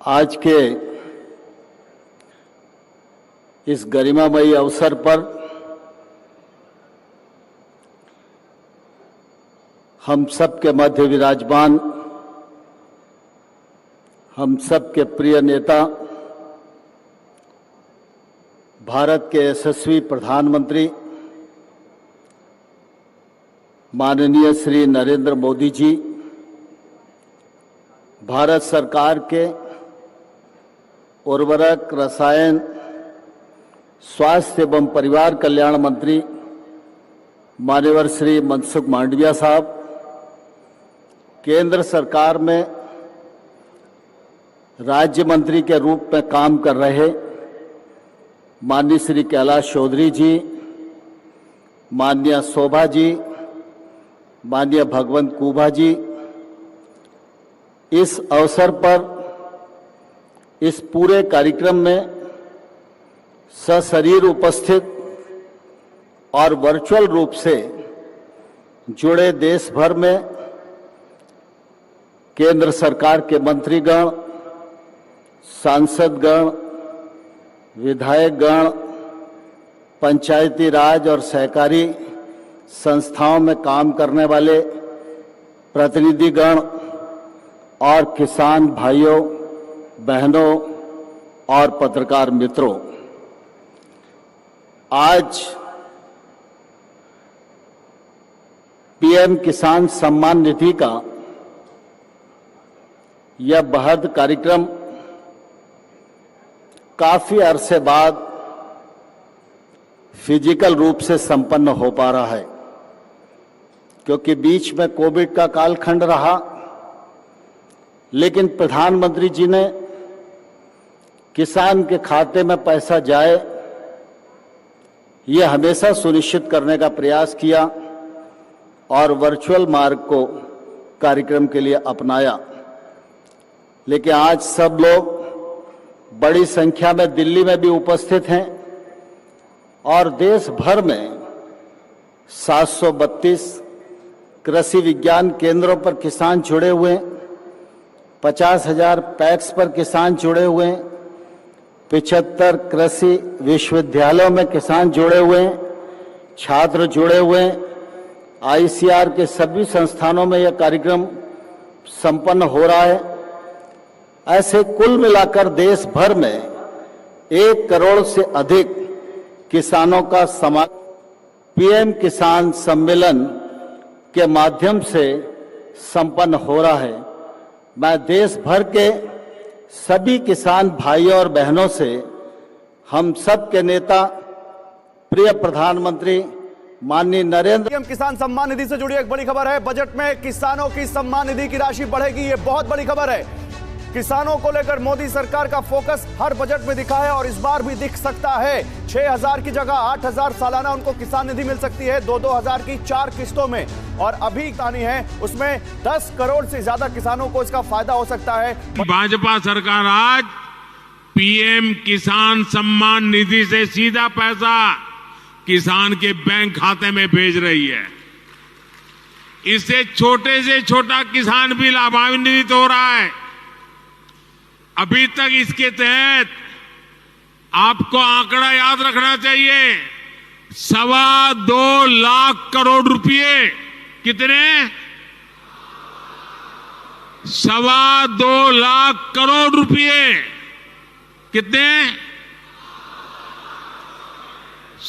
आज के इस गरिमामयी अवसर पर हम सब के मध्य विराजमान हम सब के प्रिय नेता, भारत के यशस्वी प्रधानमंत्री माननीय श्री नरेंद्र मोदी जी, भारत सरकार के उर्वरक, रसायन, स्वास्थ्य एवं परिवार कल्याण मंत्री मान्यवर श्री मनसुख मांडविया साहब, केंद्र सरकार में राज्य मंत्री के रूप में काम कर रहे माननीय श्री कैलाश चौधरी जी, माननीय शोभा जी, माननीय भगवंत कुबा जी, इस अवसर पर इस पूरे कार्यक्रम में सशरीर उपस्थित और वर्चुअल रूप से जुड़े देश भर में केंद्र सरकार के मंत्रीगण, सांसदगण, विधायकगण, पंचायती राज और सहकारी संस्थाओं में काम करने वाले प्रतिनिधिगण और किसान भाइयों, बहनों और पत्रकार मित्रों, आज पीएम किसान सम्मान निधि का यह बृहद कार्यक्रम काफी अरसे बाद फिजिकल रूप से संपन्न हो पा रहा है, क्योंकि बीच में कोविड का कालखंड रहा। लेकिन प्रधानमंत्री जी ने किसान के खाते में पैसा जाए, ये हमेशा सुनिश्चित करने का प्रयास किया और वर्चुअल मार्ग को कार्यक्रम के लिए अपनाया। लेकिन आज सब लोग बड़ी संख्या में दिल्ली में भी उपस्थित हैं और देश भर में 732 कृषि विज्ञान केंद्रों पर किसान जुड़े हुए हैं, 50,000 पैक्स पर किसान जुड़े हुए हैं, 75 कृषि विश्वविद्यालयों में किसान जुड़े हुए हैं, छात्र जुड़े हुए हैं। आईसीआर के सभी संस्थानों में यह कार्यक्रम संपन्न हो रहा है। ऐसे कुल मिलाकर देश भर में 1 करोड़ से अधिक किसानों का पीएम किसान सम्मेलन के माध्यम से संपन्न हो रहा है। मैं देश भर के सभी किसान भाइयों और बहनों से, हम सब के नेता, प्रिय प्रधानमंत्री माननीय नरेंद्र पीएम किसान सम्मान निधि से जुड़ी एक बड़ी खबर है। बजट में किसानों की सम्मान निधि की राशि बढ़ेगी, ये बहुत बड़ी खबर है। किसानों को लेकर मोदी सरकार का फोकस हर बजट में दिखा है और इस बार भी दिख सकता है। 6,000 की जगह 8,000 सालाना उनको किसान निधि मिल सकती है, 2-2 हजार की 4 किस्तों में। और अभी कहानी है उसमें 10 करोड़ से ज्यादा किसानों को इसका फायदा हो सकता है। भाजपा सरकार आज पीएम किसान सम्मान निधि से सीधा पैसा किसान के बैंक खाते में भेज रही है। इससे छोटे से छोटा किसान भी लाभान्वित हो रहा है। अभी तक इसके तहत आपको आंकड़ा याद रखना चाहिए, 2.25 लाख करोड़ रुपए। कितने? 2.25 लाख करोड़ रुपए। कितने?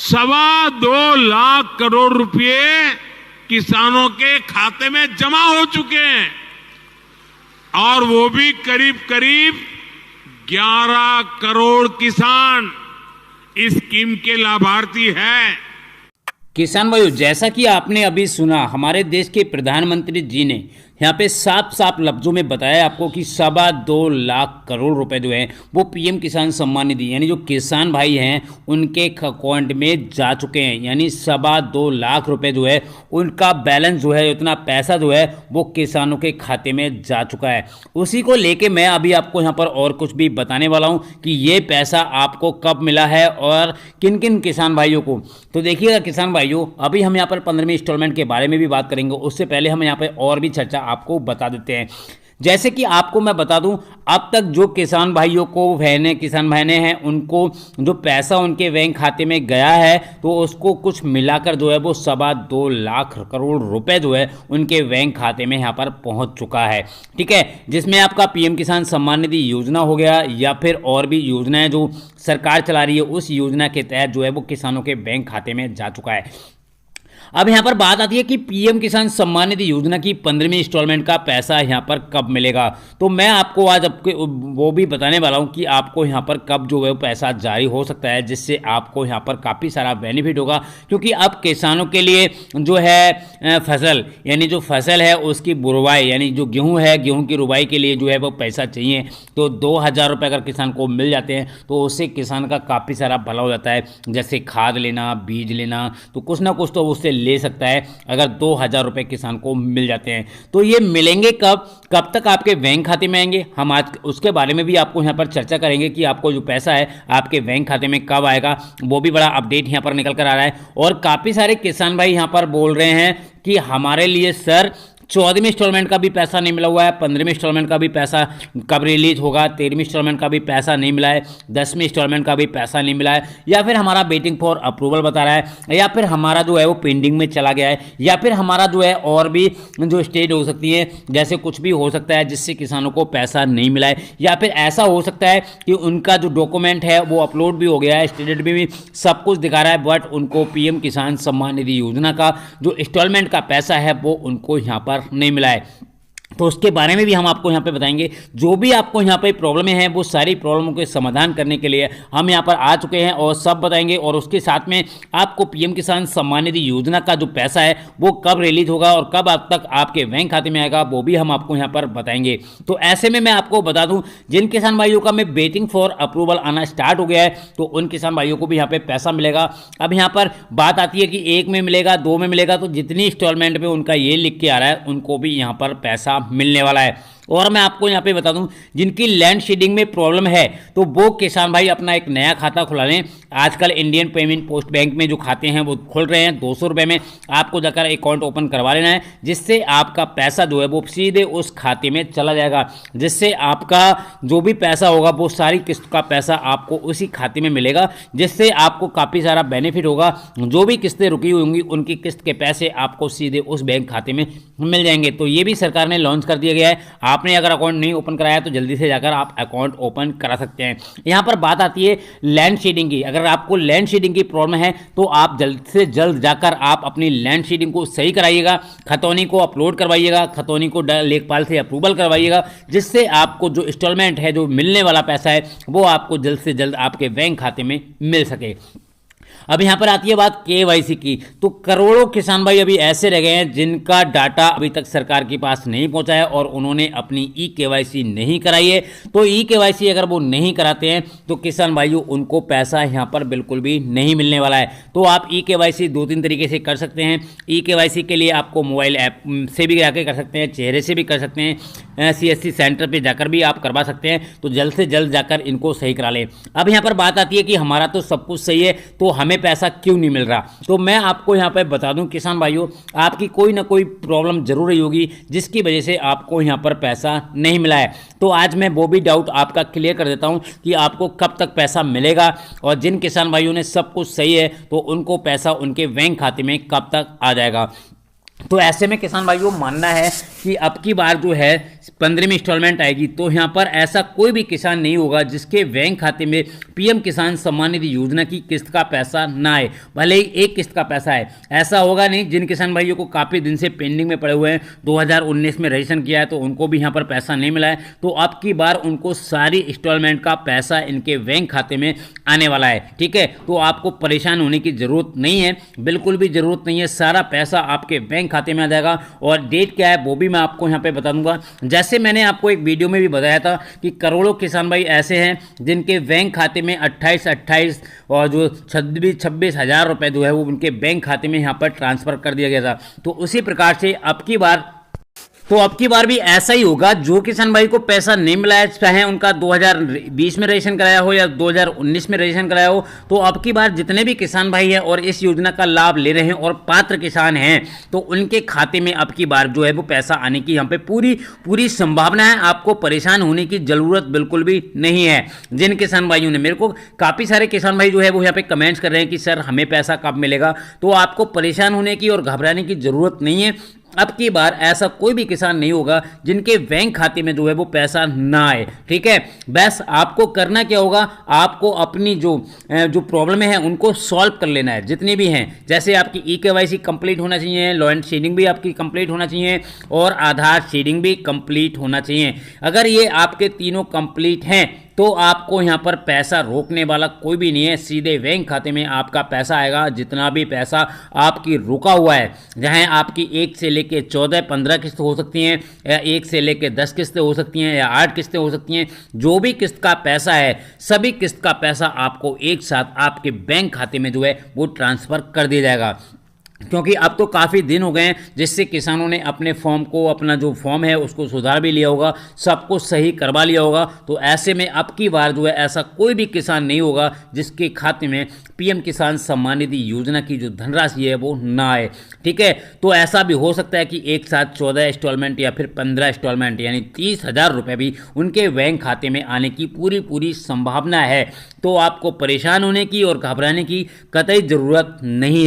2.25 लाख करोड़ रुपए किसानों के खाते में जमा हो चुके हैं और वो भी करीब करीब 11 करोड़ किसान इस स्कीम के लाभार्थी हैं। किसान भाइयों, जैसा कि आपने अभी सुना, हमारे देश के प्रधानमंत्री जी ने यहाँ पे साफ साफ लफ्जों में बताया आपको कि 2.25 लाख करोड़ रुपए जो है वो पीएम किसान सम्मान निधि यानी जो किसान भाई हैं उनके अकाउंट में जा चुके हैं। यानी 2.25 लाख रुपए जो है उनका बैलेंस जो है, उतना पैसा जो है वो किसानों के खाते में जा चुका है। उसी को लेके मैं अभी आपको यहाँ पर और कुछ भी बताने वाला हूँ कि ये पैसा आपको कब मिला है और किन किन किसान भाइयों को। तो देखिएगा किसान भाइयों, अभी हम यहाँ पर 15वीं इंस्टॉलमेंट के बारे में भी बात करेंगे। उससे पहले हम यहाँ पर और भी चर्चा आपको बता देते हैं। जैसे कि आपको मैं बता दूं, अब तक जो किसान भाइयों को किसान बहनें हैं उनको जो पैसा उनके बैंक खाते में गया है तो उसको कुछ मिलाकर जो है वो 2.25 लाख करोड़ रुपए जो है उनके बैंक खाते में यहाँ पर पहुंच चुका है। ठीक है, जिसमें आपका पीएम किसान सम्मान निधि योजना हो गया या फिर और भी योजनाएं जो सरकार चला रही है उस योजना के तहत जो है वो किसानों के बैंक खाते में जा चुका है। अब यहाँ पर बात आती है कि पीएम किसान सम्मान निधि योजना की 15वीं इंस्टॉलमेंट का पैसा यहाँ पर कब मिलेगा। तो मैं आपको आज वो भी बताने वाला हूँ कि आपको यहाँ पर कब जो है वो पैसा जारी हो सकता है, जिससे आपको यहाँ पर काफ़ी सारा बेनिफिट होगा। क्योंकि अब किसानों के लिए जो है फसल यानी जो फसल है उसकी बुरवाई यानी जो गेहूँ है, गेहूँ की रुबाई के लिए जो है वो पैसा चाहिए। तो 2,000 रुपये अगर किसान को मिल जाते हैं तो उससे किसान का काफ़ी सारा भला हो जाता है। जैसे खाद लेना, बीज लेना, तो कुछ ना कुछ तो उससे ले सकता है अगर 2,000 रुपए किसान को मिल जाते हैं। तो ये मिलेंगे कब तक आपके बैंक खाते में आएंगे, हम आज उसके बारे में भी आपको यहाँ पर चर्चा करेंगे कि आपको जो पैसा है आपके बैंक खाते में कब आएगा। वो भी बड़ा अपडेट यहाँ पर निकल कर आ रहा है। और काफ़ी सारे किसान भाई यहाँ पर बोल रहे हैं कि हमारे लिए सर 14वीं इंस्टॉलमेंट का भी पैसा नहीं मिला हुआ है, 15वीं इंस्टॉलमेंट का भी पैसा कब रिलीज होगा, 13वीं इंस्टॉलमेंट का भी पैसा नहीं मिला है, 10वीं इंस्टॉलमेंट का भी पैसा नहीं मिला है, या फिर हमारा वेटिंग फॉर अप्रूवल बता रहा है, या फिर हमारा जो है वो पेंडिंग में चला गया है, या फिर हमारा जो है और भी जो स्टेज हो सकती है, जैसे कुछ भी हो सकता है जिससे किसानों को पैसा नहीं मिला है, या फिर ऐसा हो सकता है कि उनका जो डॉक्यूमेंट है वो अपलोड भी हो गया है, स्टेटमेंट भी सब कुछ दिखा रहा है, बट उनको पीएम किसान सम्मान निधि योजना का जो इंस्टॉलमेंट का पैसा है वो उनको यहाँ पर नहीं मिला है। तो उसके बारे में भी हम आपको यहाँ पे बताएंगे। जो भी आपको यहाँ पे प्रॉब्लमें हैं वो सारी प्रॉब्लमों के समाधान करने के लिए हम यहाँ पर आ चुके हैं और सब बताएंगे। और उसके साथ में आपको पीएम किसान सम्मान निधि योजना का जो पैसा है वो कब रिलीज होगा और कब अब तक आपके बैंक खाते में आएगा वो भी हम आपको यहाँ पर बताएंगे। तो ऐसे में मैं आपको बता दूँ, जिन किसान भाइयों का मैं वेटिंग फॉर अप्रूवल आना स्टार्ट हो गया है तो उन किसान भाइयों को भी यहाँ पे पैसा मिलेगा। अब यहाँ पर बात आती है कि 1 में मिलेगा, 2 में मिलेगा, तो जितनी इंस्टॉलमेंट में उनका ये लिख के आ रहा है उनको भी यहाँ पर पैसा मिलने वाला है। और मैं आपको यहाँ पे बता दूं, जिनकी लैंड शेडिंग में प्रॉब्लम है तो वो किसान भाई अपना एक नया खाता खुला लें। आजकल इंडियन पेमेंट पोस्ट बैंक में जो खाते हैं वो खुल रहे हैं, 200 रुपये में आपको जाकर अकाउंट ओपन करवा लेना है, जिससे आपका पैसा जो है वो सीधे उस खाते में चला जाएगा, जिससे आपका जो भी पैसा होगा वो सारी किस्त का पैसा आपको उसी खाते में मिलेगा, जिससे आपको काफ़ी सारा बेनिफिट होगा। जो भी किस्तें रुकी हुई होंगी उनकी किस्त के पैसे आपको सीधे उस बैंक खाते में मिल जाएंगे। तो ये भी सरकार ने लॉन्च कर दिया गया है। आपने अगर अकाउंट नहीं ओपन कराया तो जल्दी से जाकर आप अकाउंट ओपन करा सकते हैं। यहाँ पर बात आती है लैंड शेडिंग की। अगर आपको लैंड शेडिंग की प्रॉब्लम है तो आप जल्द से जल्द जाकर आप अपनी लैंड शेडिंग को सही कराइएगा, खतौनी को अपलोड करवाइएगा, खतौनी को लेखपाल से अप्रूवल करवाइएगा, जिससे आपको जो इंस्टॉलमेंट है, जो मिलने वाला पैसा है वो आपको जल्द से जल्द आपके बैंक खाते में मिल सके। अब यहाँ पर आती है बात केवाईसी की। तो करोड़ों किसान भाई अभी ऐसे रह गए हैं जिनका डाटा अभी तक सरकार के पास नहीं पहुँचा है और उन्होंने अपनी ई केवाईसी नहीं कराई है। तो ई केवाईसी अगर वो नहीं कराते हैं तो किसान भाइयों उनको पैसा यहाँ पर बिल्कुल भी नहीं मिलने वाला है। तो आप ई केवाईसी 2-3 तरीके से कर सकते हैं। ई केवाईसी के लिए आपको मोबाइल ऐप से भी जाकर कर सकते हैं, चेहरे से भी कर सकते हैं, CSC सेंटर पर जाकर भी आप करवा सकते हैं। तो जल्द से जल्द जाकर इनको सही करा लें। अब यहाँ पर बात आती है कि हमारा तो सब कुछ सही है तो हमें पैसा क्यों नहीं मिल रहा। तो मैं आपको यहाँ पे बता दूं किसान भाइयों, आपकी कोई ना कोई प्रॉब्लम जरूर रही होगी जिसकी वजह से आपको यहाँ पर पैसा नहीं मिला है। तो आज मैं वो भी डाउट आपका क्लियर कर देता हूँ कि आपको कब तक पैसा मिलेगा, और जिन किसान भाइयों ने सब कुछ सही है तो उनको पैसा उनके बैंक खाते में कब तक आ जाएगा। तो ऐसे में किसान भाइयों मानना है कि अब की बार जो है 15वीं इंस्टॉलमेंट आएगी तो यहाँ पर ऐसा कोई भी किसान नहीं होगा जिसके बैंक खाते में पीएम किसान सम्मान निधि योजना की किस्त का पैसा ना आए, भले ही एक किस्त का पैसा है। ऐसा होगा नहीं। जिन किसान भाइयों को काफ़ी दिन से पेंडिंग में पड़े हुए हैं, 2019 में रजिस्ट्रेशन किया है तो उनको भी यहाँ पर पैसा नहीं मिला है, तो अब की बार उनको सारी इंस्टॉलमेंट का पैसा इनके बैंक खाते में आने वाला है। ठीक है, तो आपको परेशान होने की ज़रूरत नहीं है, बिल्कुल भी ज़रूरत नहीं है। सारा पैसा आपके बैंक खाते में आ जाएगा। और डेट क्या है वो भी मैं आपको यहाँ पे बता दूंगा। जैसे मैंने आपको एक वीडियो में भी बताया था कि करोड़ों किसान भाई ऐसे हैं जिनके बैंक खाते में 28 और जो 26 हज़ार रुपये जो है वो उनके बैंक खाते में यहाँ पर ट्रांसफ़र कर दिया गया था। तो उसी प्रकार से अब की बार तो अब की बार भी ऐसा ही होगा, जो किसान भाई को पैसा नहीं मिला है, चाहे उनका 2020 में रजिस्ट्रेशन कराया हो या 2019 में रजिस्ट्रेशन कराया हो, तो अब की बार जितने भी किसान भाई हैं और इस योजना का लाभ ले रहे हैं और पात्र किसान हैं, तो उनके खाते में अब की बार जो है वो पैसा आने की यहाँ पे पूरी संभावना है। आपको परेशान होने की जरूरत बिल्कुल भी नहीं है। जिन किसान भाइयों ने, मेरे को काफ़ी सारे किसान भाई जो है वो यहाँ पे कमेंट्स कर रहे हैं कि सर हमें पैसा कब मिलेगा, तो आपको परेशान होने की और घबराने की जरूरत नहीं है। अब की बार ऐसा कोई भी किसान नहीं होगा जिनके बैंक खाते में जो है वो पैसा ना आए, ठीक है। बस आपको करना क्या होगा, आपको अपनी जो प्रॉब्लम है उनको सॉल्व कर लेना है, जितनी भी हैं। जैसे आपकी EKYC कंप्लीट होना चाहिए, लैंड सीडिंग भी आपकी कंप्लीट होना चाहिए और आधार सीडिंग भी कंप्लीट होना चाहिए। अगर ये आपके तीनों कंप्लीट हैं तो आपको यहाँ पर पैसा रोकने वाला कोई भी नहीं है। सीधे बैंक खाते में आपका पैसा आएगा, जितना भी पैसा आपकी रुका हुआ है, जहाँ आपकी 1 से लेके 14-15 किस्त हो सकती हैं, या 1 से लेके 10 किस्तें हो सकती हैं, या 8 किस्तें हो सकती हैं। जो भी किस्त का पैसा है, सभी किस्त का पैसा आपको एक साथ आपके बैंक खाते में जो है वो ट्रांसफ़र कर दिया जाएगा। क्योंकि अब तो काफ़ी दिन हो गए हैं जिससे किसानों ने अपने फॉर्म को, अपना जो फॉर्म है उसको सुधार भी लिया होगा, सब कुछ सही करवा लिया होगा। तो ऐसे में अब की बार जो है ऐसा कोई भी किसान नहीं होगा जिसके खाते में PM किसान सम्मान निधि योजना की जो धनराशि है वो ना आए, ठीक है। तो ऐसा भी हो सकता है कि एक साथ 14 इंस्टॉलमेंट या फिर 15 इंस्टॉलमेंट यानी 30,000 रुपये भी उनके बैंक खाते में आने की पूरी संभावना है। तो आपको परेशान होने की और घबराने की कतई ज़रूरत नहीं है।